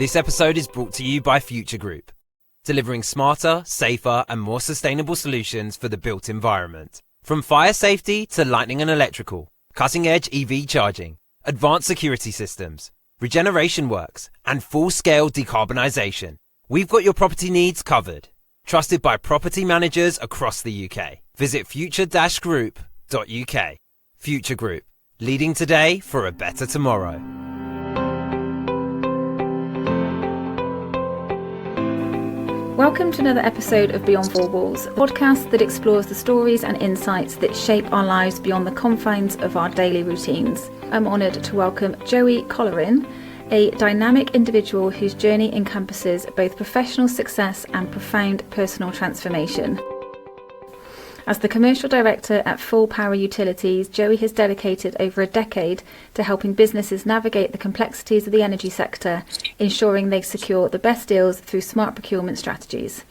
This episode is brought to you by Future Group, delivering smarter, safer and more sustainable solutions for the built environment. From fire safety to lighting and electrical, cutting-edge EV charging, advanced security systems, regeneration works and full-scale decarbonisation, we've got your property needs covered. Trusted by property managers across the UK. Visit future-group.uk. Future Group, leading today for a better tomorrow. Welcome to another episode of Beyond Four Walls, a podcast that explores the stories and insights that shape our lives beyond the confines of our daily routines. I'm honoured to welcome Joey Kolirin, a dynamic individual whose journey encompasses both professional success and profound personal transformation. As the commercial director at Full Power Utilities, Joey has dedicated over a decade to helping businesses navigate the complexities of the energy sector, ensuring they secure the best deals through smart procurement strategies.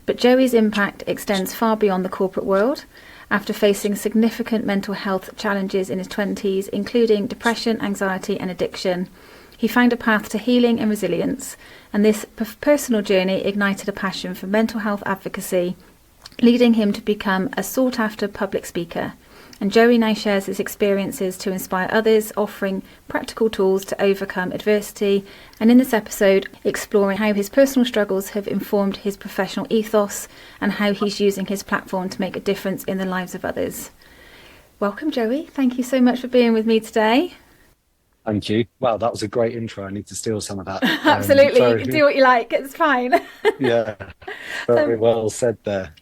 But Joey's impact extends far beyond the corporate world. After facing significant mental health challenges in his 20s, including depression, anxiety and addiction, he found a path to healing and resilience, and this personal journey ignited a passion for mental health advocacy, leading him to become a sought-after public speaker. And Joey now shares his experiences to inspire others, offering practical tools to overcome adversity, and in this episode, exploring how his personal struggles have informed his professional ethos and how he's using his platform to make a difference in the lives of others. Welcome, Joey. Thank you so much for being with me today. Thank you. Wow, that was a great intro. I need to steal some of that. Absolutely, you can do what you like. It's fine. Yeah, very well said there.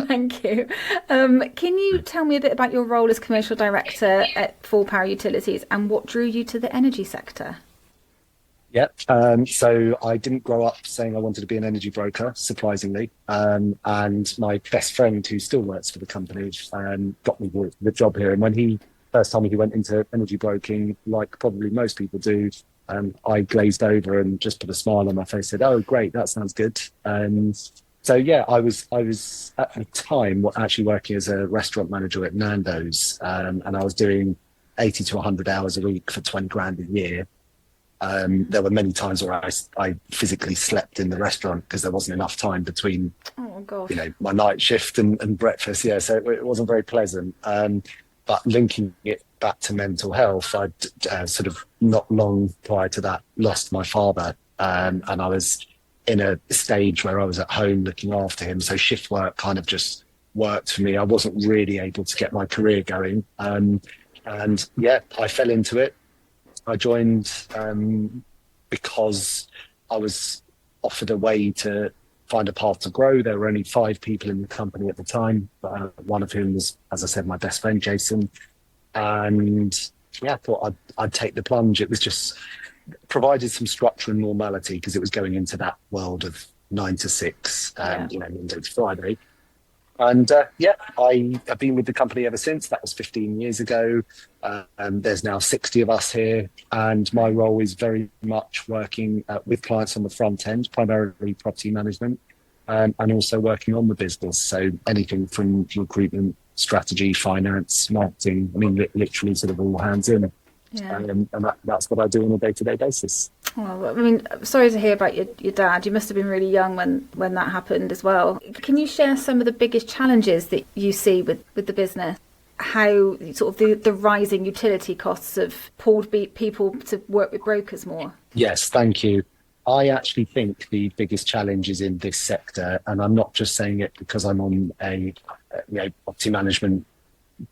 Thank you. Can you tell me a bit about your role as commercial director at Full Power Utilities and what drew you to the energy sector? Yep. So I didn't grow up saying I wanted to be an energy broker, surprisingly. And my best friend, who still works for the company, got me the job here. And when first time he went into energy broking, like probably most people do, I glazed over and just put a smile on my face, said, "Oh, great, that sounds good." So yeah, I was at the time actually working as a restaurant manager at Nando's, and I was doing 80 to 100 hours a week for 20 grand a year. There were many times where I physically slept in the restaurant because there wasn't enough time between, my night shift and breakfast. Yeah, so it wasn't very pleasant. But linking it back to mental health, I'd sort of not long prior to that lost my father, and I was in a stage where I was at home looking after him. So shift work kind of just worked for me. I wasn't really able to get my career going. And yeah, I fell into it. I joined because I was offered a way to find a path to grow. There were only 5 people in the company at the time, one of whom was, as I said, my best friend, Jason. And yeah, I thought I'd take the plunge. It was just provided some structure and normality because it was going into that world of 9 to 6, Monday to Friday. And yeah, I have been with the company ever since. That was 15 years ago. And there's now 60 of us here. And my role is very much working with clients on the front end, primarily property management, and also working on the business. So anything from recruitment, strategy, finance, marketing, literally sort of all hands in. Yeah. And that's what I do on a day-to-day basis. Well, sorry to hear about your dad. You must have been really young when that happened as well. Can you share some of the biggest challenges that you see with the business? How sort of the rising utility costs have pulled people to work with brokers more? Yes, thank you. I actually think the biggest challenge is in this sector, and I'm not just saying it because I'm on a property management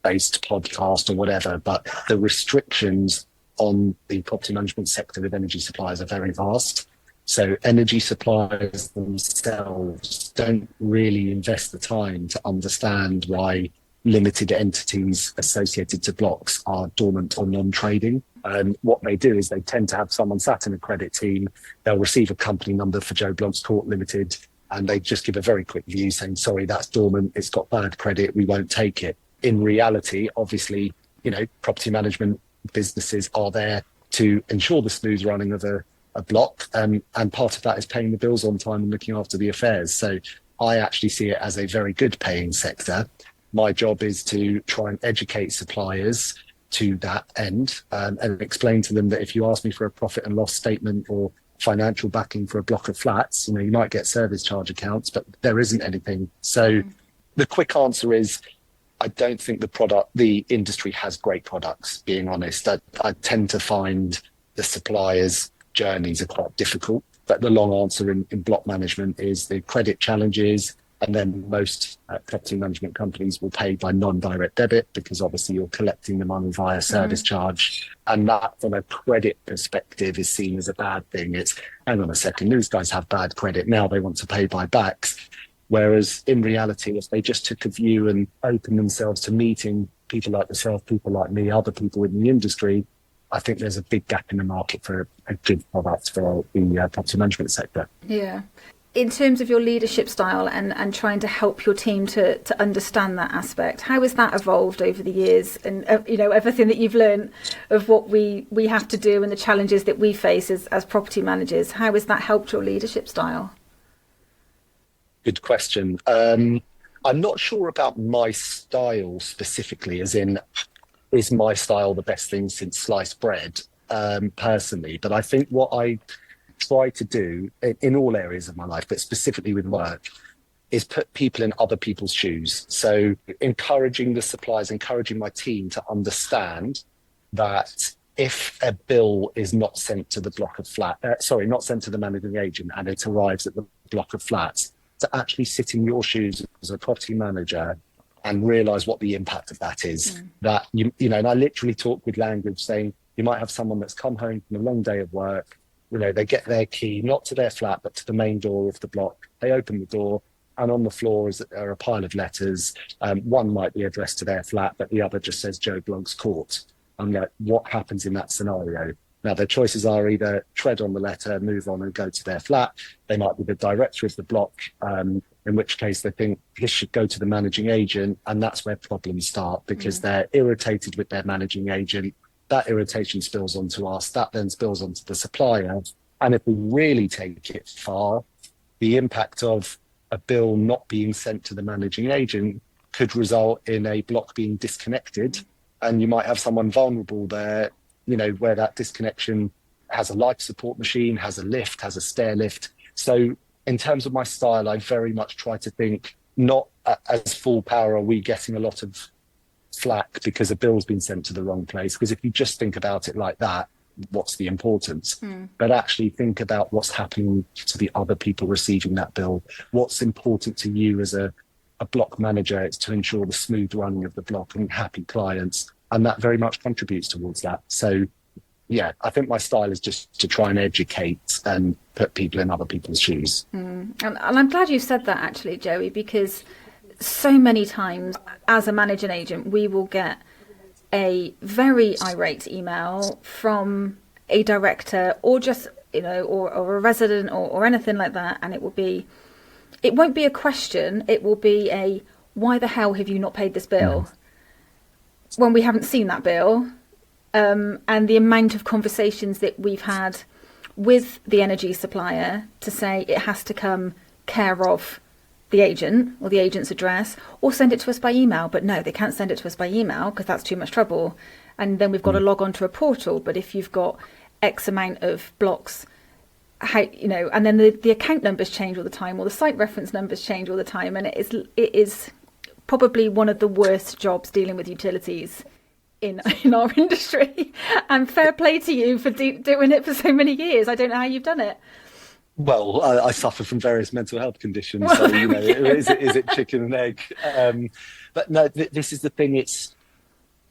based podcast or whatever, but the restrictions on the property management sector with energy suppliers are very vast. So energy suppliers themselves don't really invest the time to understand why limited entities associated to blocks are dormant or non-trading. What they do is they tend to have someone sat in a credit team, they'll receive a company number for Joe Blonk's Court Limited, and they just give a very quick view saying, sorry, that's dormant, it's got bad credit, we won't take it. In reality, obviously, property management businesses are there to ensure the smooth running of a block, and part of that is paying the bills on time and looking after the affairs. So I actually see it as a very good paying sector. My job is to try and educate suppliers to that end, and explain to them that if you ask me for a profit and loss statement or financial backing for a block of flats. You might get service charge accounts, but there isn't anything. So the quick answer is, I don't think the industry has great products, being honest. I tend to find the suppliers' journeys are quite difficult. But the long answer in block management is the credit challenges, and then most property management companies will pay by non-direct debit, because obviously you're collecting the money via service charge. And that, from a credit perspective, is seen as a bad thing. It's, hang on a second, these guys have bad credit, now they want to pay by backs. Whereas in reality, if they just took a view and opened themselves to meeting people like yourself, people like me, other people in the industry, I think there's a big gap in the market for a good product for the property management sector. Yeah. In terms of your leadership style and trying to help your team to understand that aspect, how has that evolved over the years? And, everything that you've learned of what we have to do and the challenges that we face as property managers, how has that helped your leadership style? Good question. I'm not sure about my style specifically, as in, is my style the best thing since sliced bread, personally? But I think what I try to do in all areas of my life, but specifically with work, is put people in other people's shoes. So encouraging the suppliers, encouraging my team to understand that if a bill is not sent to the block of not sent to the managing agent, and it arrives at the block of flats, to actually sit in your shoes as a property manager and realise what the impact of that is. That and I literally talk with language, saying you might have someone that's come home from a long day of work. They get their key not to their flat but to the main door of the block. They open the door, and on the floor are a pile of letters. One might be addressed to their flat, but the other just says Joe Blogg's Court. I'm like, what happens in that scenario? Now, their choices are either tread on the letter, move on and go to their flat. They might be the director of the block, in which case they think this should go to the managing agent. And that's where problems start, because they're irritated with their managing agent. That irritation spills onto us. That then spills onto the supplier. And if we really take it far, the impact of a bill not being sent to the managing agent could result in a block being disconnected. And you might have someone vulnerable there, where that disconnection has a life support machine, has a lift, has a stair lift. So in terms of my style, I very much try to think not as full power are we getting a lot of flack because a bill's been sent to the wrong place. Because if you just think about it like that, what's the importance? But actually think about what's happening to the other people receiving that bill. What's important to you as a block manager is to ensure the smooth running of the block and happy clients. And that very much contributes towards that. So, yeah, I think my style is just to try and educate and put people in other people's shoes. And I'm glad you said that, actually, Joey, because so many times as a managing agent, we will get a very irate email from a director or just, or a resident or anything like that. And it won't be a question. It will be a, why the hell have you not paid this bill? When we haven't seen that bill, and the amount of conversations that we've had with the energy supplier to say it has to come care of the agent or the agent's address, or send it to us by email. But no, they can't send it to us by email because that's too much trouble. And then we've got to log on to a portal. But if you've got X amount of blocks, and then the account numbers change all the time, or the site reference numbers change all the time, and it is probably one of the worst jobs dealing with utilities in our industry. And fair play to you for doing it for so many years. I don't know how you've done it. Well, I suffer from various mental health conditions, so is it chicken and egg? But no, this is the thing. It's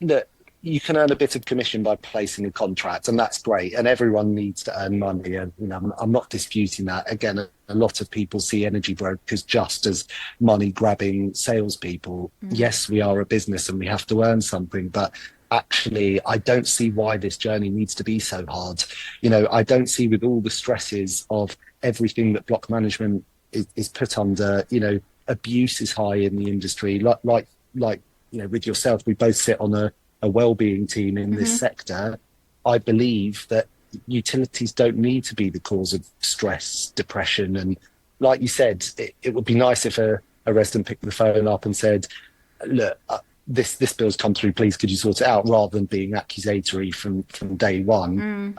that you can earn a bit of commission by placing a contract, and that's great. And everyone needs to earn money, and I'm not disputing that. Again, a lot of people see energy brokers just as money-grabbing salespeople. Yes, we are a business and we have to earn something, but actually, I don't see why this journey needs to be so hard. I don't see, with all the stresses of everything that block management is put under, abuse is high in the industry. Like with yourself, we both sit on a well-being team in this sector. I believe that utilities don't need to be the cause of stress, depression. And like you said, it would be nice if a resident picked the phone up and said, look, this bill's come through, please could you sort it out, rather than being accusatory from day one.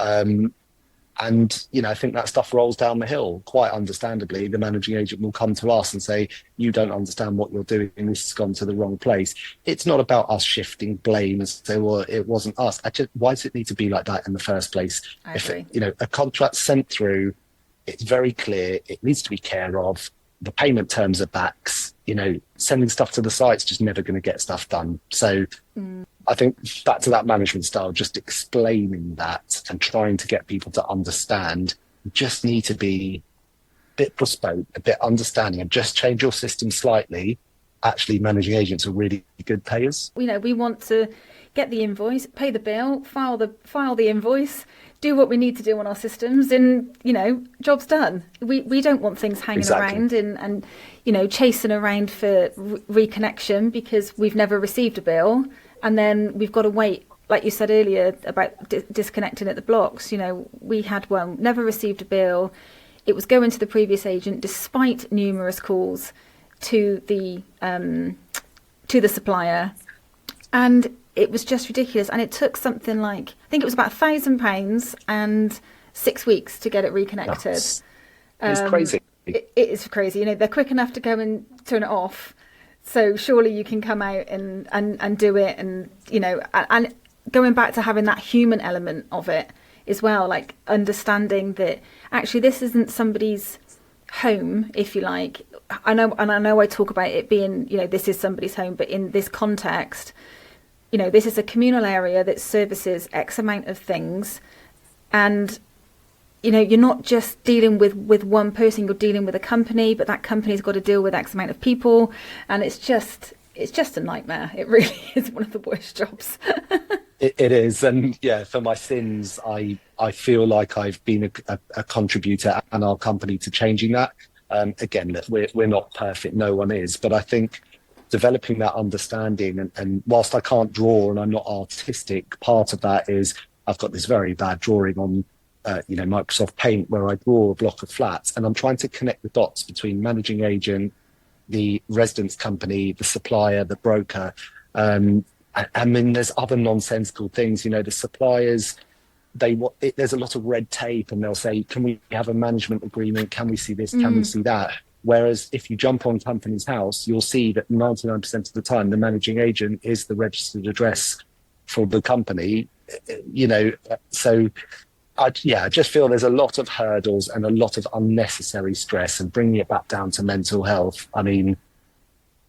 And, I think that stuff rolls down the hill. Quite understandably, the managing agent will come to us and say, you don't understand what you're doing. This has gone to the wrong place. It's not about us shifting blame and say, well, it wasn't us. Why does it need to be like that in the first place? I agree. If, a contract sent through, it's very clear. It needs to be care of. The payment terms are backs. Sending stuff to the site's just never going to get stuff done. So I think back to that management style, just explaining that and trying to get people to understand, you just need to be a bit bespoke, a bit understanding, and just change your system slightly. Actually, managing agents are really good payers. We want to get the invoice, pay the bill, file the invoice, do what we need to do on our systems, and job's done. We don't want things hanging around and chasing around for reconnection because we've never received a bill, and then we've got to wait, like you said earlier about disconnecting at the blocks. We had one, never received a bill. It was going to the previous agent despite numerous calls to the supplier, and it was just ridiculous. And it took something like, I think it was about £1,000 and 6 weeks to get it reconnected. It's crazy. It is crazy. They're quick enough to go and turn it off. So surely you can come out and do it. And, and going back to having that human element of it as well, like understanding that actually this isn't somebody's home, if you like. I know I talk about it being, this is somebody's home, but in this context, this is a communal area that services X amount of things. And, you're not just dealing with one person, you're dealing with a company, but that company's got to deal with X amount of people. And it's just a nightmare. It really is one of the worst jobs. It is. And yeah, for my sins, I feel like I've been a contributor and our company to changing that. Again, we're not perfect. No one is. But I think developing that understanding, and whilst I can't draw and I'm not artistic, part of that is I've got this very bad drawing on Microsoft Paint where I draw a block of flats, and I'm trying to connect the dots between managing agent, the residence company, the supplier, the broker. I mean, there's other nonsensical things. The suppliers, there's a lot of red tape, and they'll say, can we have a management agreement? Can we see this? Can we see that? Whereas if you jump on Companies House, you'll see that 99% of the time, the managing agent is the registered address for the company. So I just feel there's a lot of hurdles and a lot of unnecessary stress, and bringing it back down to mental health. I mean,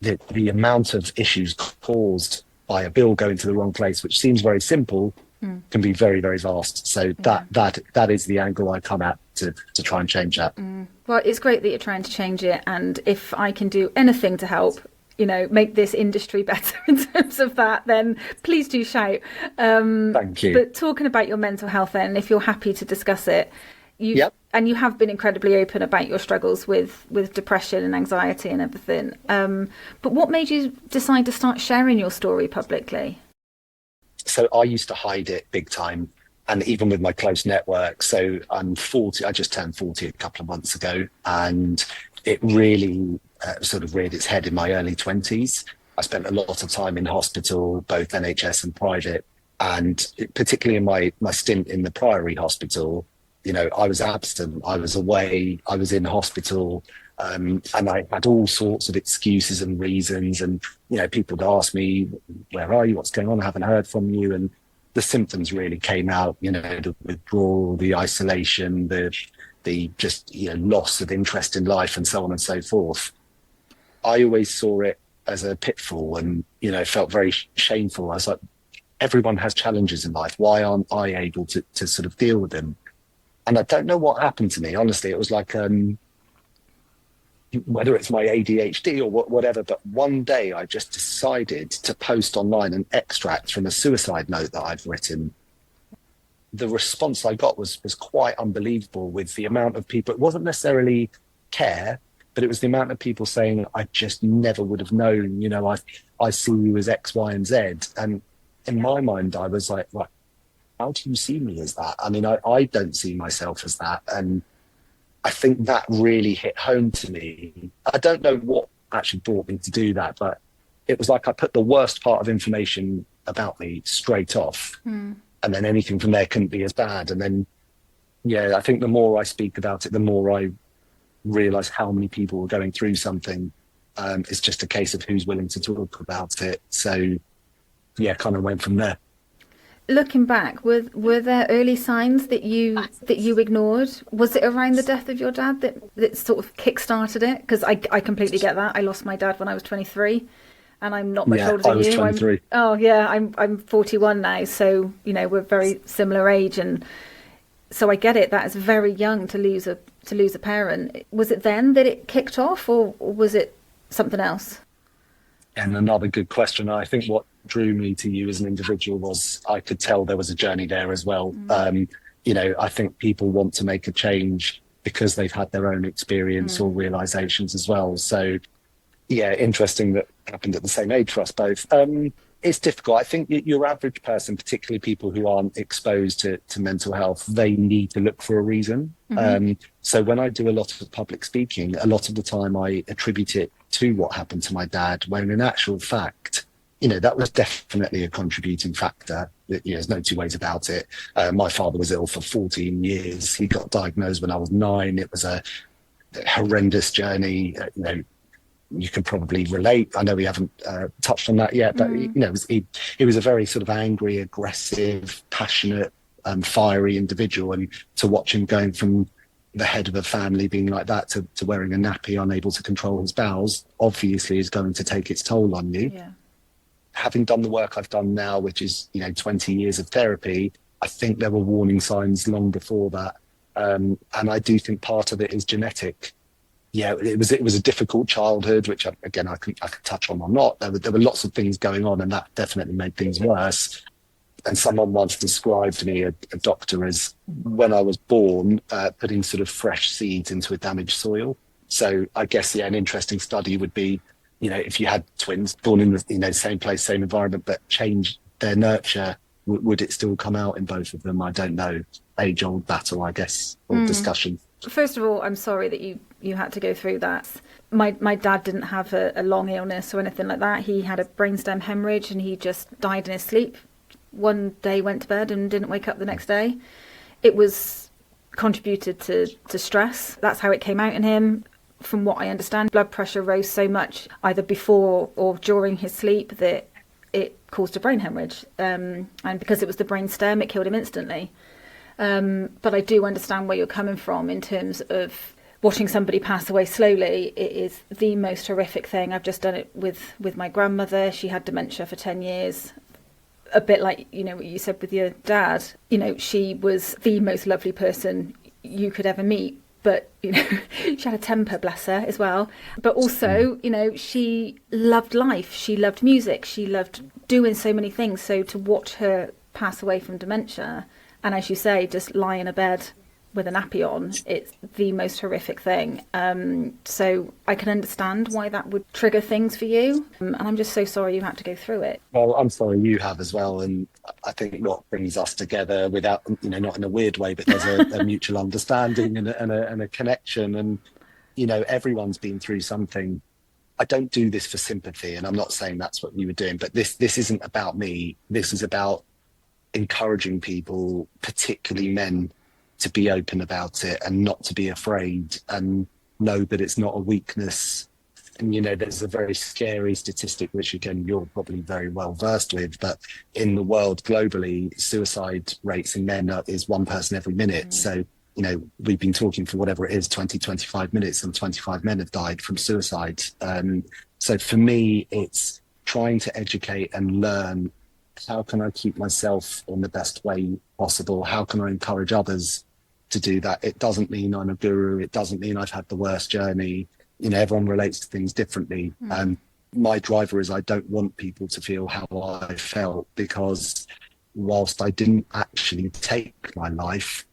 the amount of issues caused by a bill going to the wrong place, which seems very simple, can be very, very vast. So that is the angle I come at to try and change that. Well, it's great that you're trying to change it. And if I can do anything to help, make this industry better in terms of that, then please do shout. Thank you. But talking about your mental health then, if you're happy to discuss it, and you have been incredibly open about your struggles with depression and anxiety and everything. But what made you decide to start sharing your story publicly? So I used to hide it big time, and even with my close network. So I'm 40, I just turned 40 a couple of months ago, and it really sort of reared its head in my early 20s. I spent a lot of time in hospital, both NHS and private, and particularly in my stint in the Priory Hospital, I was absent, I was away, I was in hospital, and I had all sorts of excuses and reasons. And, people would ask me, where are you? What's going on? I haven't heard from you. And the symptoms really came out, the withdrawal, the isolation, the just, loss of interest in life, and so on and so forth. I always saw it as a pitfall and, felt very shameful. I was like, everyone has challenges in life. Why aren't I able to sort of deal with them? And I don't know what happened to me. Honestly, it was like, whether it's my ADHD or whatever, but one day I just decided to post online an extract from a suicide note that I'd written. The response I got was quite unbelievable, with the amount of people. It wasn't necessarily care, but it was the amount of people saying, I just never would have known, I see you as X, Y, and Z. And in my mind, I was like, right, how do you see me as that? I mean, I don't see myself as that. And I think that really hit home to me. I don't know what actually brought me to do that, but it was like I put the worst part of information about me straight off. And then anything from there couldn't be as bad. And then Yeah, I think the more I speak about it, the more I realise how many people are going through something. It's just a case of who's willing to talk about it. So yeah, kind of went from there. Looking back, were there early signs that you ignored? Was it around the death of your dad that sort of kick-started it? Because I completely get that. I lost my dad when I was 23, and I'm not much Yeah, older I than was you. 23. I'm 41 now, so we're very similar age, and so I get it. That is very young to lose a parent. Was it then that it kicked off, or was it something else? And another good question. I think what drew me to you as an individual was I could tell there was a journey there as well. I think people want to make a change because they've had their own experience or realizations as well. So, yeah, interesting that happened at the same age for us both. It's difficult. I think your average person, particularly people who aren't exposed to mental health, they need to look for a reason. So when I do a lot of public speaking, a lot of the time I attribute it to what happened to my dad, when in actual fact, that was definitely a contributing factor. There's no two ways about it. My father was ill for 14 years. He got diagnosed when I was 9. It was a horrendous journey. You can probably relate. I know we haven't touched on that yet, but he was a very sort of angry, aggressive, passionate, fiery individual, and to watch him going from the head of a family being like that to wearing a nappy, unable to control his bowels, obviously is going to take its toll on you. Yeah. Having done the work I've done now, which is 20 years of therapy, I think there were warning signs long before that, and I do think part of it is genetic. Yeah, it was a difficult childhood, which again I could touch on or not. There were lots of things going on, and that definitely made things worse. And someone once described me, a doctor, as when I was born, putting sort of fresh seeds into a damaged soil. So I guess an interesting study would be, if you had twins born in the same place, same environment, but change their nurture, would it still come out in both of them? I don't know. Age-old battle, I guess, or discussion. First of all, I'm sorry that you had to go through that. My dad didn't have a long illness or anything like that. He had a brainstem hemorrhage and he just died in his sleep. One day went to bed and didn't wake up the next day. It was contributed to stress. That's how it came out in him. From what I understand, blood pressure rose so much either before or during his sleep that it caused a brain hemorrhage. And because it was the brainstem, it killed him instantly. But I do understand where you're coming from in terms of watching somebody pass away slowly. It is the most horrific thing. I've just done it with my grandmother. She had dementia for 10 years. A bit like, what you said with your dad. She was the most lovely person you could ever meet. But, she had a temper, bless her, as well. But also, she loved life. She loved music. She loved doing so many things. So to watch her pass away from dementia, and as you say, just lie in a bed with a nappy on, it's the most horrific thing. So I can understand why that would trigger things for you. And I'm just so sorry you had to go through it. Well, I'm sorry you have as well. And I think what brings us together without, not in a weird way, but there's a mutual understanding and a connection. And, everyone's been through something. I don't do this for sympathy, and I'm not saying that's what you were doing, but this isn't about me. This is about encouraging people, particularly men, to be open about it and not to be afraid and know that it's not a weakness. And, there's a very scary statistic, which again, you're probably very well versed with, but in the world globally, suicide rates in men is one person every minute. So, we've been talking for whatever it is, 20, 25 minutes, and 25 men have died from suicide. So for me, it's trying to educate and learn, how can I keep myself in the best way possible? How can I encourage others to do that? It doesn't mean I'm a guru. It doesn't mean I've had the worst journey. Everyone relates to things differently. My driver is I don't want people to feel how I felt, because whilst I didn't actually take my life,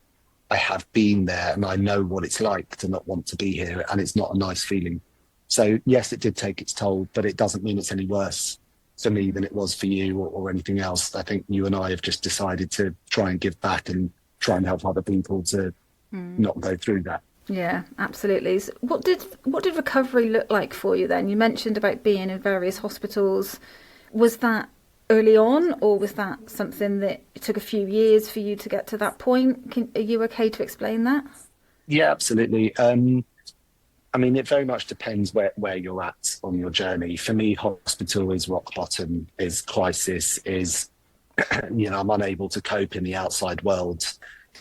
I have been there and I know what it's like to not want to be here, and it's not a nice feeling. So yes, it did take its toll, but it doesn't mean it's any worse for me than it was for you or anything else. I think you and I have just decided to try and give back and try and help other people to not go through that. Yeah, absolutely. So what did recovery look like for you then? You mentioned about being in various hospitals. Was that early on, or was that something that it took a few years for you to get to that point? Are you okay to explain that? Yeah, absolutely. I mean, it very much depends where you're at on your journey. For me, hospital is rock bottom, is crisis, is, I'm unable to cope in the outside world.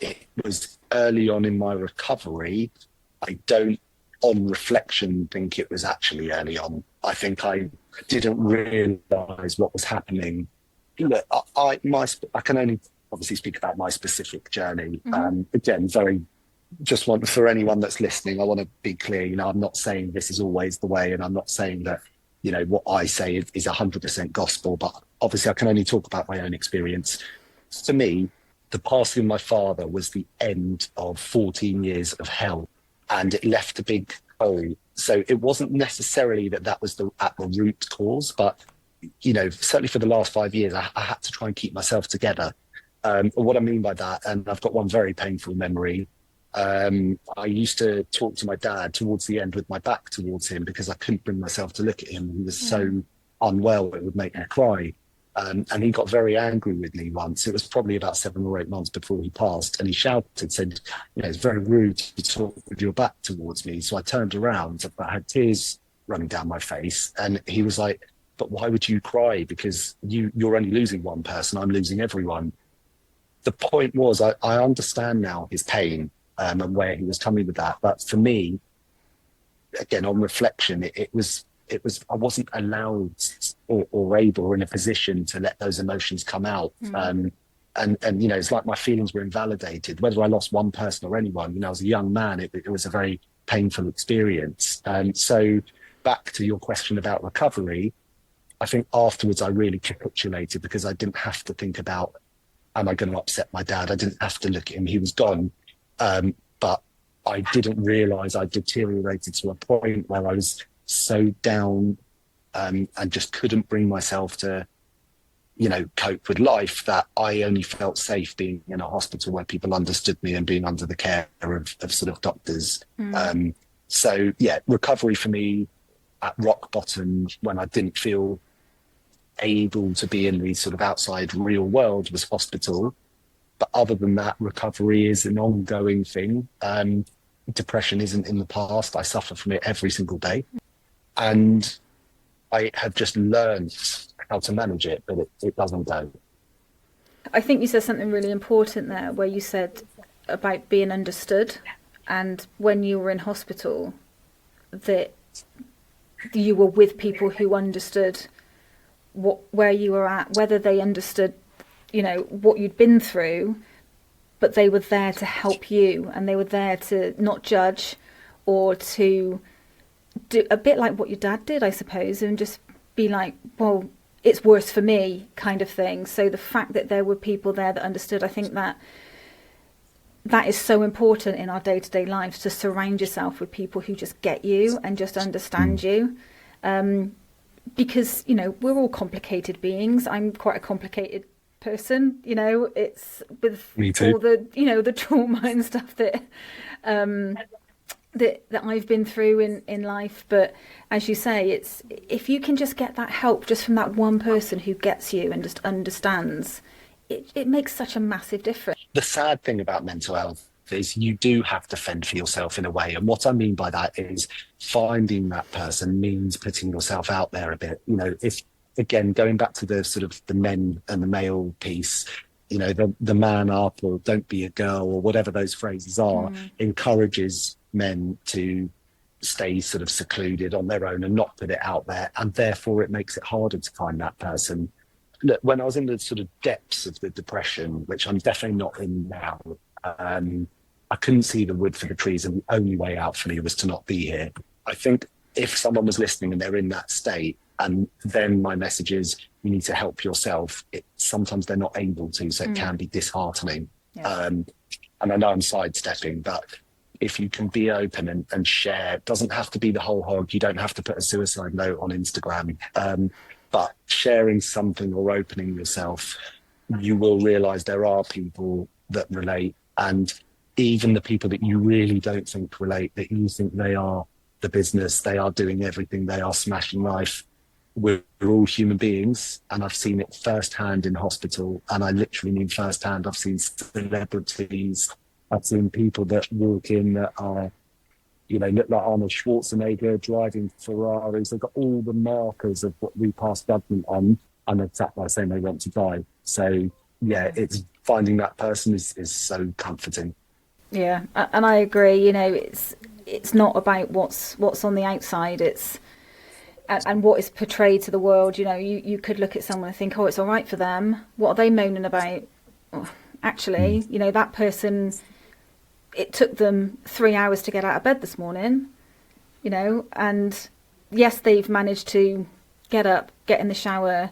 It was early on in my recovery. I don't, on reflection, think it was actually early on. I think I didn't realise what was happening. Look, I can only obviously speak about my specific journey. Again, just want for anyone that's listening, I want to be clear, I'm not saying this is always the way, and I'm not saying that, what I say is 100% gospel, but obviously I can only talk about my own experience. For me, the passing of my father was the end of 14 years of hell, and it left a big hole. So it wasn't necessarily that was at the root cause, but, certainly for the last 5 years, I had to try and keep myself together. What I mean by that, and I've got one very painful memory. I used to talk to my dad towards the end with my back towards him because I couldn't bring myself to look at him. He was so unwell, it would make me cry. And he got very angry with me once. It was probably about 7 or 8 months before he passed. And he said, it's very rude to talk with your back towards me. So I turned around, I had tears running down my face. And he was like, but why would you cry? Because you're only losing one person. I'm losing everyone. The point was, I understand now his pain. And where he was coming with that. But for me, again, on reflection, it was I wasn't allowed or able or in a position to let those emotions come out. And it's like my feelings were invalidated, whether I lost one person or anyone. As a young man, it was a very painful experience. So back to your question about recovery, I think afterwards I really capitulated because I didn't have to think about, am I going to upset my dad? I didn't have to look at him. He was gone. But I didn't realise I deteriorated to a point where I was so down and just couldn't bring myself to, cope with life, that I only felt safe being in a hospital where people understood me and being under the care of sort of doctors. So, recovery for me at rock bottom, when I didn't feel able to be in the sort of outside real world, was hospital. But other than that, recovery is an ongoing thing. Depression isn't in the past. I suffer from it every single day. And I have just learned how to manage it, but it doesn't go. I think you said something really important there, where you said about being understood. And when you were in hospital, that you were with people who understood where you were at, whether they understood what you'd been through, but they were there to help you, and they were there to not judge or to do a bit like what your dad did, I suppose, and just be like, well, it's worse for me kind of thing. So the fact that there were people there that understood, I think that is so important in our day-to-day lives, to surround yourself with people who just get you and just understand you. Because, we're all complicated beings. I'm quite a complicated person, it's with all the the trauma and stuff that that I've been through in life. But as you say, it's, if you can just get that help just from that one person who gets you and just understands, it makes such a massive difference. The sad thing about mental health is you do have to fend for yourself in a way, and what I mean by that is finding that person means putting yourself out there a bit. If, again, going back to the sort of the men and the male piece, the man up, or don't be a girl, or whatever those phrases are, encourages men to stay sort of secluded on their own and not put it out there. And therefore it makes it harder to find that person. Look, when I was in the sort of depths of the depression, which I'm definitely not in now, I couldn't see the wood for the trees, and the only way out for me was to not be here. I think if someone was listening and they're in that state, and then my message is, you need to help yourself, sometimes they're not able to, so it can be disheartening. Yeah. And I know I'm sidestepping, but if you can be open and share, it doesn't have to be the whole hog. You don't have to put a suicide note on Instagram, but sharing something or opening yourself, you will realize there are people that relate. And even the people that you really don't think relate, that you think they are the business, they are doing everything, they are smashing life, we're all human beings, and I've seen it firsthand in hospital, and I literally mean firsthand. I've seen celebrities, I've seen people that walk in that are, look like Arnold Schwarzenegger driving Ferraris. They've got all the markers of what we pass judgment on, and they're sat by saying they want to die. So yeah, it's finding that person is so comforting. Yeah, and I agree. It's not about what's on the outside. And what is portrayed to the world. You could look at someone and think, oh, it's all right for them. What are they moaning about? Oh, actually, that person, it took them 3 hours to get out of bed this morning, and yes, they've managed to get up, get in the shower,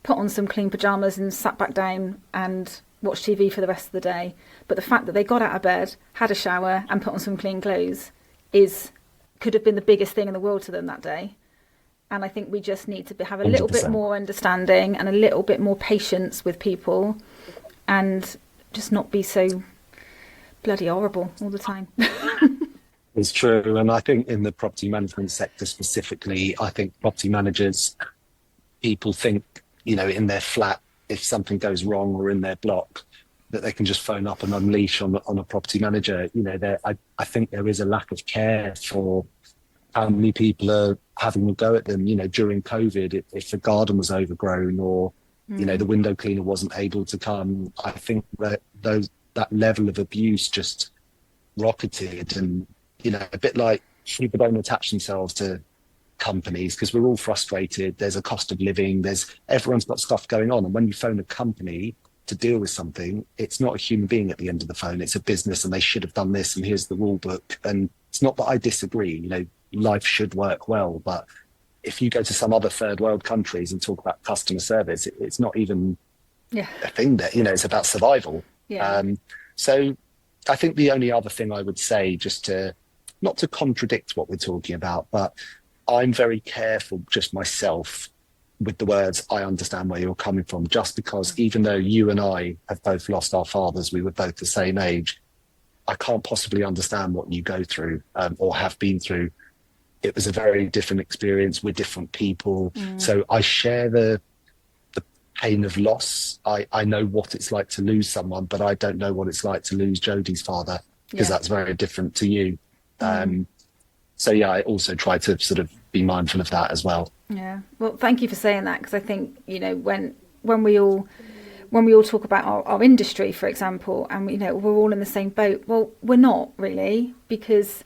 put on some clean pajamas and sat back down and watch TV for the rest of the day. But the fact that they got out of bed, had a shower and put on some clean clothes could have been the biggest thing in the world to them that day. And I think we just need to have a little 100%. bit more understanding and a little bit more patience with people, and just not be so bloody horrible all the time. It's true. And I think in the property management sector specifically, I think property managers, people think, in their flat, if something goes wrong, or in their block, that they can just phone up and unleash on a property manager. I think there is a lack of care for how many people are having a go at them. During COVID, if the garden was overgrown, or the window cleaner wasn't able to come, I think that that level of abuse just rocketed. And a bit like people don't attach themselves to companies because we're all frustrated. There's a cost of living, everyone's got stuff going on, and when you phone a company to deal with something, it's not a human being at the end of the phone, it's a business, and they should have done this, and here's the rule book. And it's not that I disagree, life should work well, but if you go to some other third world countries and talk about customer service, it's not even a thing that, it's about survival. So I think the only other thing I would say, just not to contradict what we're talking about, but I'm very careful just myself with the words, I understand where you're coming from, just because even though you and I have both lost our fathers, we were both the same age, I can't possibly understand what you go through or have been through. It was a very different experience with different people. So I share the pain of loss. I know what it's like to lose someone, but I don't know what it's like to lose Jodie's father, because that's very different to you. So yeah, I also try to sort of be mindful of that as well. Yeah. Well, thank you for saying that, because I think, when we all talk about our industry, for example, and we're all in the same boat. Well, we're not really, because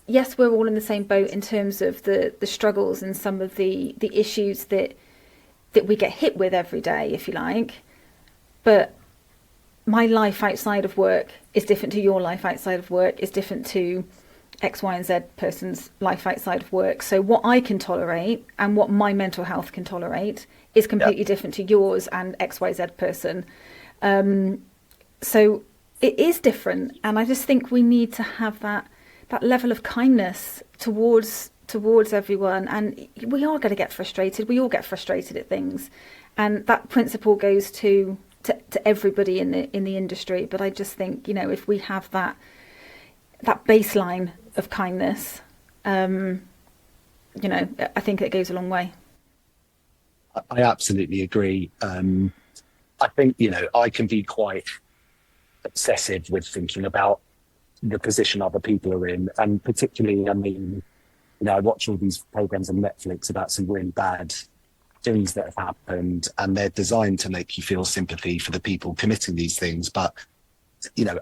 yes, we're all in the same boat in terms of the struggles and some of the issues that we get hit with every day, if you like. But my life outside of work is different to your life outside of work, is different to X, Y, and Z person's life outside of work. So what I can tolerate and what my mental health can tolerate is completely different to yours and X, Y, Z person. So it is different. And I just think we need to have that level of kindness towards everyone. And we are going to get frustrated. We all get frustrated at things. And that principle goes to everybody in the industry. But I just think, if we have that baseline of kindness, I think it goes a long way. I absolutely agree. I think, I can be quite obsessive with thinking about the position other people are in. And particularly, I watch all these programs on Netflix about some really bad things that have happened, and they're designed to make you feel sympathy for the people committing these things. But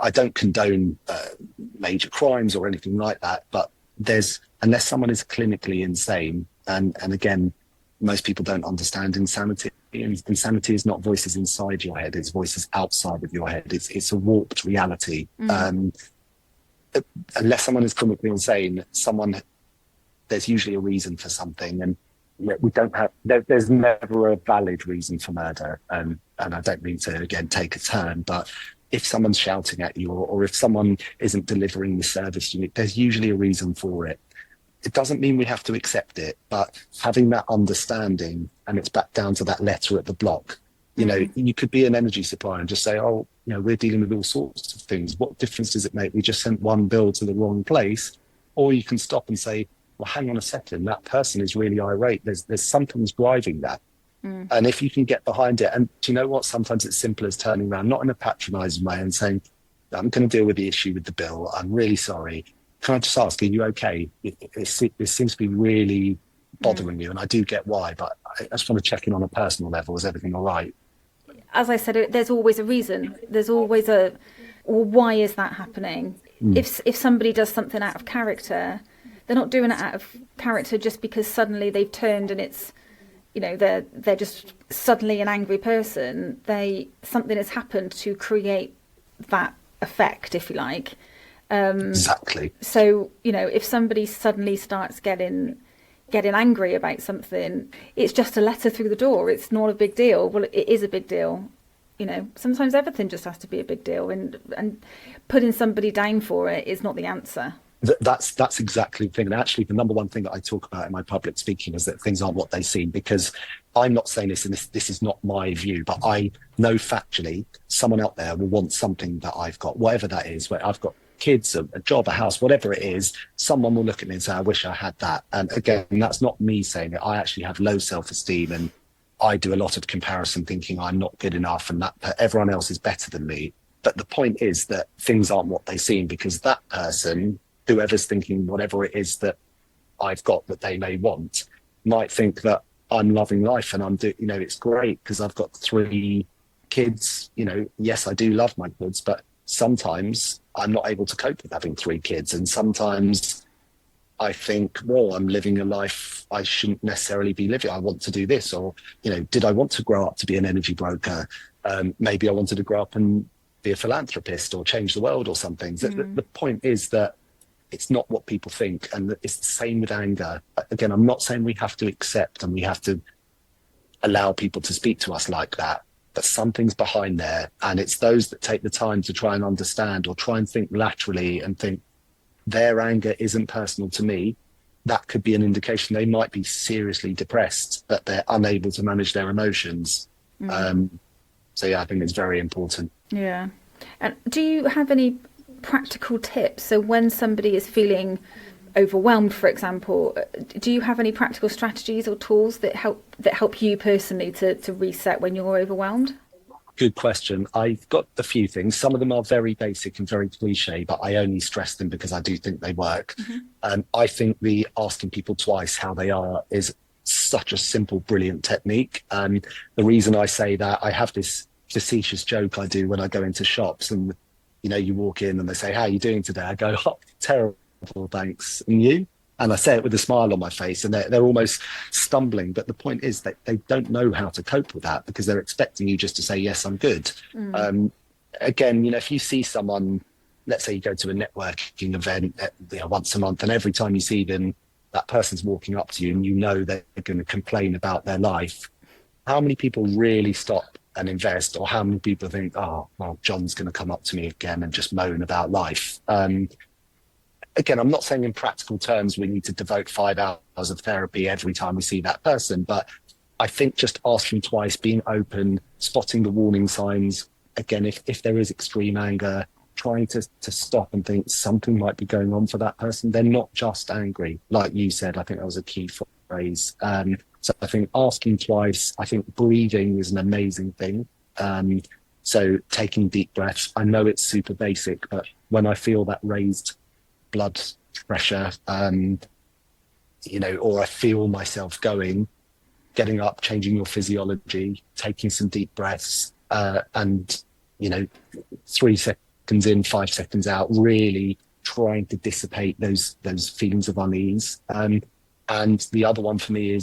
I don't condone major crimes or anything like that, but unless someone is clinically insane, and again, most people don't understand insanity. Insanity is not voices inside your head, it's voices outside of your head. It's a warped reality. Unless someone is clinically insane, there's usually a reason for something, and there's never a valid reason for murder. And I don't mean to, again, take a turn, but if someone's shouting at you, or if someone isn't delivering the service you need, there's usually a reason for it. It doesn't mean we have to accept it, but having that understanding, and it's back down to that letter at the block. You could be an energy supplier and just say, we're dealing with all sorts of things. What difference does it make? We just sent one bill to the wrong place. Or you can stop and say, well, hang on a second, that person is really irate. There's something's driving that. And if you can get behind it, and do you know what? Sometimes it's simple as turning around, not in a patronizing way, and saying, I'm going to deal with the issue with the bill. I'm really sorry. Can I just ask, are you okay? It seems to be really bothering you, and I do get why, but I just want to check in on a personal level. Is everything all right? As I said, there's always a reason. There's always well, why is that happening? If somebody does something out of character, they're not doing it out of character just because suddenly they've turned and it's, they're just suddenly an angry person. Something has happened to create that effect, if you like. Exactly. So, if somebody suddenly starts getting angry about something, it's just a letter through the door. It's not a big deal. Well, it is a big deal. Sometimes everything just has to be a big deal, and putting somebody down for it is not the answer. That's exactly the thing. And actually, the number one thing that I talk about in my public speaking is that things aren't what they seem, because I'm not saying this, and this is not my view, but I know factually someone out there will want something that I've got, whatever that is, where I've got kids, a job, a house, whatever it is. Someone will look at me and say, I wish I had that. And again, that's not me saying it. I actually have low self-esteem, and I do a lot of comparison, thinking I'm not good enough and that everyone else is better than me. But the point is that things aren't what they seem, because that person, whoever's thinking whatever it is that I've got that they may want, might think that I'm loving life and I'm it's great because I've got 3 kids. Yes, I do love my kids, but sometimes I'm not able to cope with having 3 kids. And sometimes I think, well, I'm living a life I shouldn't necessarily be living. I want to do this, or, did I want to grow up to be an energy broker? Maybe I wanted to grow up and be a philanthropist or change the world or something. The point is that it's not what people think. And it's the same with anger. Again, I'm not saying we have to accept and we have to allow people to speak to us like that, but something's behind there. And it's those that take the time to try and understand, or try and think laterally and think their anger isn't personal to me. That could be an indication they might be seriously depressed, that they're unable to manage their emotions. So yeah, I think it's very important. Yeah. And do you have any practical tips? So when somebody is feeling overwhelmed, for example, do you have any practical strategies or tools that help you personally to reset when you're overwhelmed? Good question. I've got a few things. Some of them are very basic and very cliche, but I only stress them because I do think they work. I think the asking people twice how they are is such a simple, brilliant technique. And the reason I say that, I have this facetious joke I do when I go into shops, and you walk in and they say, how are you doing today? I go, oh, terrible, thanks. And you? And I say it with a smile on my face, and they're almost stumbling. But the point is that they don't know how to cope with that, because they're expecting you just to say, yes, I'm good. Again, if you see someone, let's say you go to a networking event once a month, and every time you see them, that person's walking up to you and they're going to complain about their life. How many people really stop and invest, or how many people think, oh, well, John's going to come up to me again and just moan about life? Again, I'm not saying in practical terms we need to devote 5 hours of therapy every time we see that person, but I think just asking twice, being open, spotting the warning signs. Again, if there is extreme anger, trying to stop and think something might be going on for that person. They're not just angry, like you said. I think that was a key phrase. So I think asking twice. I think breathing is an amazing thing. So taking deep breaths. I know it's super basic, but when I feel that raised blood pressure, or I feel myself getting up, changing your physiology, taking some deep breaths, and 3 seconds in, 5 seconds out, really trying to dissipate those feelings of unease. And the other one for me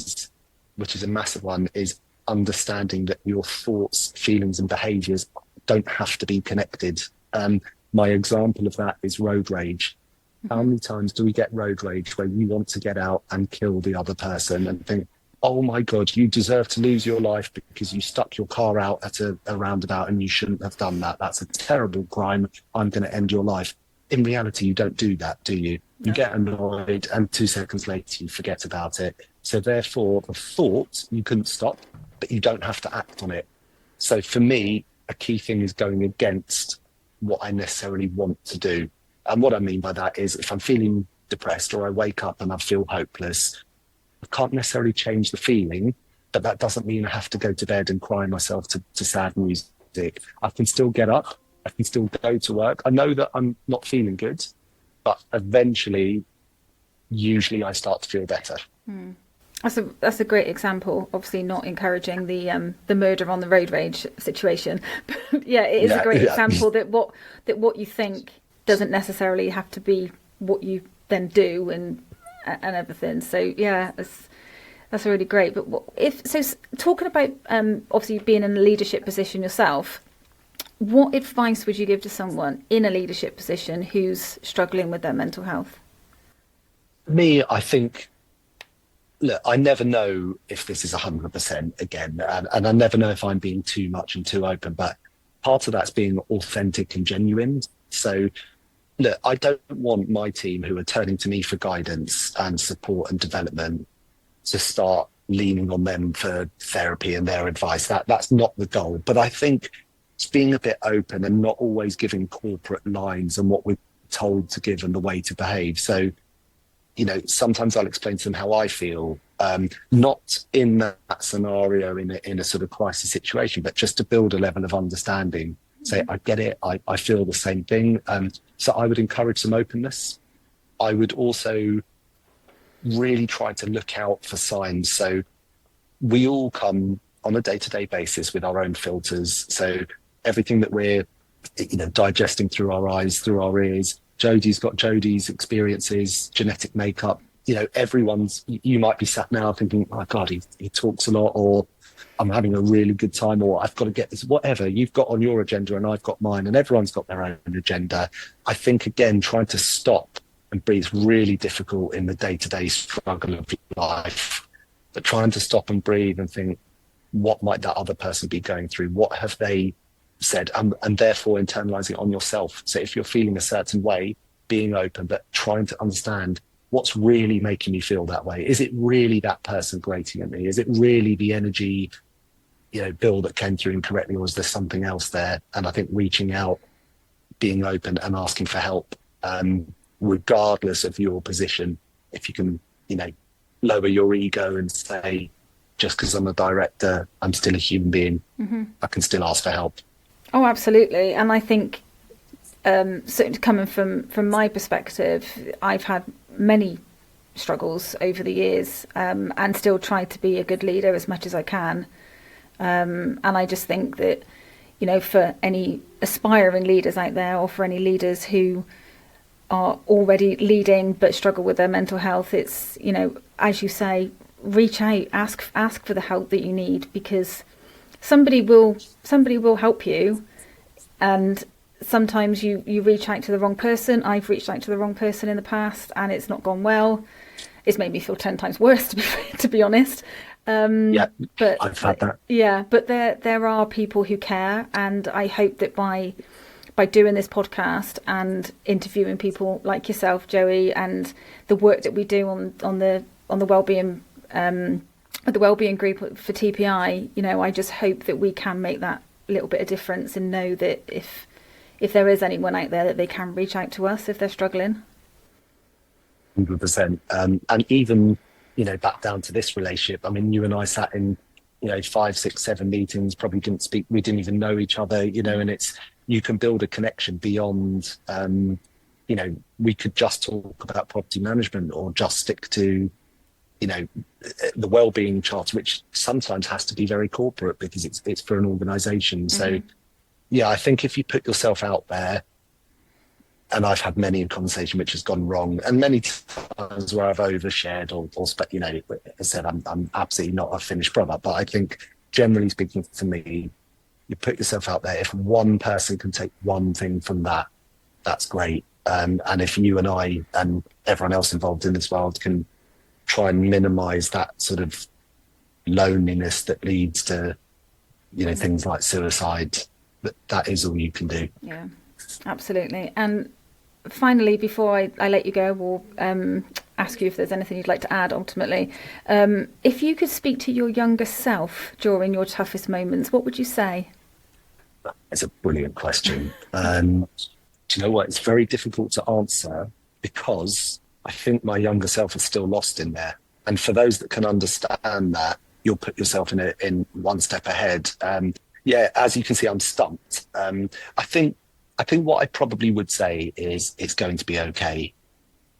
which is a massive one, is understanding that your thoughts, feelings and behaviors don't have to be connected. My example of that is road rage. How many times do we get road rage where you want to get out and kill the other person and think, oh my God, you deserve to lose your life because you stuck your car out at a roundabout and you shouldn't have done that. That's a terrible crime. I'm going to end your life. In reality, you don't do that, do you? You get annoyed and 2 seconds later you forget about it. So therefore, the thought you couldn't stop, but you don't have to act on it. So for me, a key thing is going against what I necessarily want to do. And what I mean by that is, if I'm feeling depressed, or I wake up and I feel hopeless, I can't necessarily change the feeling, but that doesn't mean I have to go to bed and cry myself to sad music. I can still get up. I can still go to work. I know that I'm not feeling good, but eventually, usually I start to feel better. That's a great example. Obviously, not encouraging the murder on the road rage situation, but yeah, it is a great example that what you think doesn't necessarily have to be what you then do and everything. So yeah, that's really great. But talking about obviously being in a leadership position yourself, what advice would you give to someone in a leadership position who's struggling with their mental health? Me, I think, look, I never know if this is 100% again, and I never know if I'm being too much and too open, but part of that's being authentic and genuine. So look, I don't want my team who are turning to me for guidance and support and development to start leaning on them for therapy and their advice. That's not the goal. But I think it's being a bit open and not always giving corporate lines on what we're told to give and the way to behave. So, sometimes I'll explain to them how I feel, not in that scenario, in a sort of crisis situation, but just to build a level of understanding. Say, I get it, I feel the same thing. So I would encourage some openness. I would also really try to look out for signs. So we all come on a day-to-day basis with our own filters. So everything that we're, digesting through our eyes, through our ears, Jodie's got Jodie's experiences, genetic makeup. You might be sat now thinking, oh God, he talks a lot, or I'm having a really good time, or I've got to get this, whatever you've got on your agenda and I've got mine, and everyone's got their own agenda. I think, again, trying to stop and breathe is really difficult in the day-to-day struggle of life, but trying to stop and breathe and think, what might that other person be going through? What have they said? And therefore internalizing it on yourself. So if you're feeling a certain way, being open, but trying to understand what's really making me feel that way. Is it really that person grating at me? Is it really the energy, bill that came through incorrectly, or is there something else there? And I think reaching out, being open and asking for help, regardless of your position, if you can, lower your ego and say, just because I'm a director, I'm still a human being. Mm-hmm. I can still ask for help. Oh, absolutely. And I think, certainly coming from my perspective, I've had many struggles over the years, and still try to be a good leader as much as I can. And I just think that, for any aspiring leaders out there, or for any leaders who are already leading but struggle with their mental health, it's, as you say, reach out, ask for the help that you need, because somebody will help you. And sometimes you reach out to the wrong person. I've reached out to the wrong person in the past and it's not gone well. It's made me feel 10 times worse, to be honest. But I've had that. Yeah, but there are people who care, and I hope that by doing this podcast and interviewing people like yourself, Joey, and the work that we do on the wellbeing the wellbeing group for TPI, I just hope that we can make that little bit of difference, and know that if there is anyone out there, that they can reach out to us if they're struggling. 100%. And even, back down to this relationship, I mean, you and I sat in, 5, 6, 7 meetings, probably didn't speak, we didn't even know each other, and you can build a connection beyond, we could just talk about property management, or just stick to, the wellbeing charter, which sometimes has to be very corporate because it's for an organization. Mm-hmm. So yeah, I think if you put yourself out there, and I've had many a conversation which has gone wrong, and many times where I've overshared or as I said, I'm absolutely not a finished product, but I think generally speaking, for me, you put yourself out there. If one person can take one thing from that, that's great. And if you and I and everyone else involved in this world can try and minimize that sort of loneliness that leads to, things like suicide, that is all you can do. Yeah, absolutely. And finally, before I let you go, we'll ask you if there's anything you'd like to add ultimately. If you could speak to your younger self during your toughest moments, what would you say? That's a brilliant question. Do you know what? It's very difficult to answer, because I I think my younger self is still lost in there. And for those that can understand that, you'll put yourself in one step ahead. Yeah, as you can see, I'm stumped. I think what I probably would say is it's going to be okay.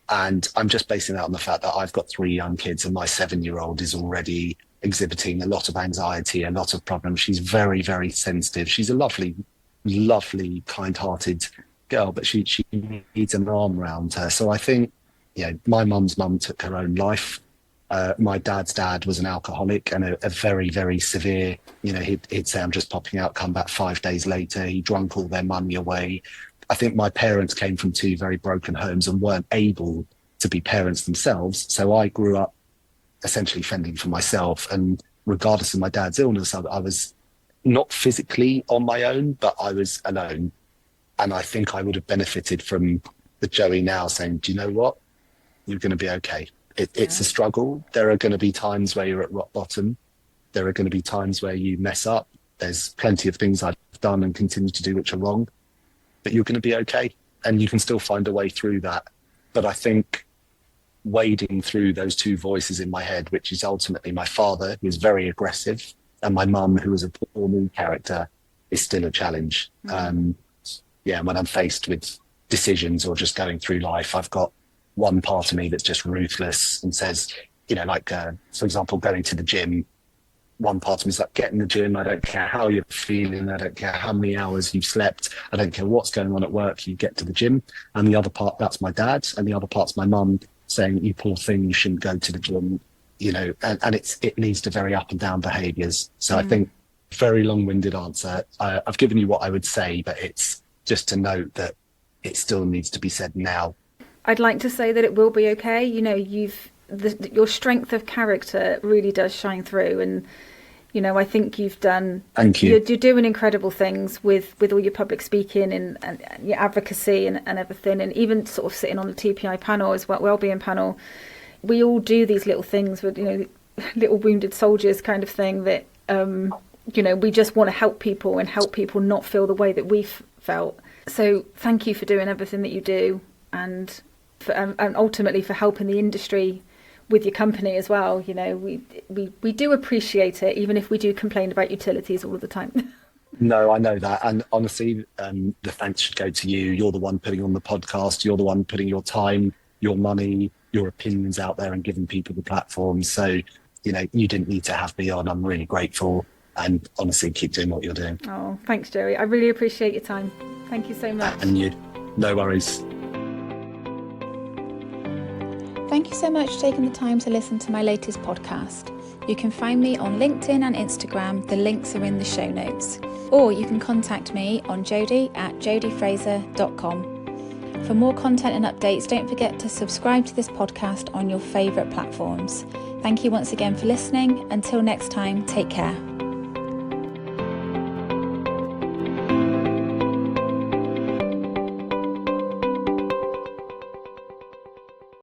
And I'm just basing that on the fact that I've got 3 young kids and my 7-year-old is already exhibiting a lot of anxiety, a lot of problems. She's very, very sensitive. She's a lovely, lovely, kind-hearted girl, but she needs an arm around her. So I think, my mum's mum took her own life. My dad's dad was an alcoholic and a very, very severe, he'd say, I'm just popping out, come back 5 days later. He drunk all their money away. I think my parents came from 2 very broken homes and weren't able to be parents themselves. So I grew up essentially fending for myself. And regardless of my dad's illness, I was not physically on my own, but I was alone. And I think I would have benefited from the Joey now saying, do you know what? You're going to be okay. It's a struggle. There are going to be times where you're at rock bottom. There are going to be times where you mess up. There's plenty of things I've done and continue to do which are wrong, but you're going to be okay. And you can still find a way through that. But I think wading through those 2 voices in my head, which is ultimately my father, who is very aggressive, and my mum, who is a poor me character, is still a challenge. When I'm faced with decisions or just going through life, I've got one part of me that's just ruthless and says, for example, going to the gym, one part of me is like, get in the gym. I don't care how you're feeling. I don't care how many hours you've slept. I don't care what's going on at work. You get to the gym. And the other part, that's my dad. And the other part's my mum saying, you poor thing, you shouldn't go to the gym, and it leads to very up and down behaviours. So I think, very long-winded answer. I've given you what I would say, but it's just to note that it still needs to be said now. I'd like to say that it will be okay. Your strength of character really does shine through, and I think you've done. Thank you. You're doing incredible things with all your public speaking and your advocacy and everything, and even sort of sitting on the TPI panel as well, wellbeing panel. We all do these little things with little wounded soldiers kind of thing that we just want to help people and help people not feel the way that we've felt. So thank you for doing everything that you do, and ultimately for helping the industry with your company as well. We do appreciate it, even if we do complain about utilities all of the time. No, I know that. And honestly, the thanks should go to you. You're the one putting on the podcast. You're the one putting your time, your money, your opinions out there and giving people the platform. So, you didn't need to have me on. I'm really grateful. And honestly, keep doing what you're doing. Oh, thanks, Joey. I really appreciate your time. Thank you so much. And you. No worries. Thank you so much for taking the time to listen to my latest podcast. You can find me on LinkedIn and Instagram. The links are in the show notes. Or you can contact me on jodie@jodiefraser.com. For more content and updates, don't forget to subscribe to this podcast on your favourite platforms. Thank you once again for listening. Until next time, take care.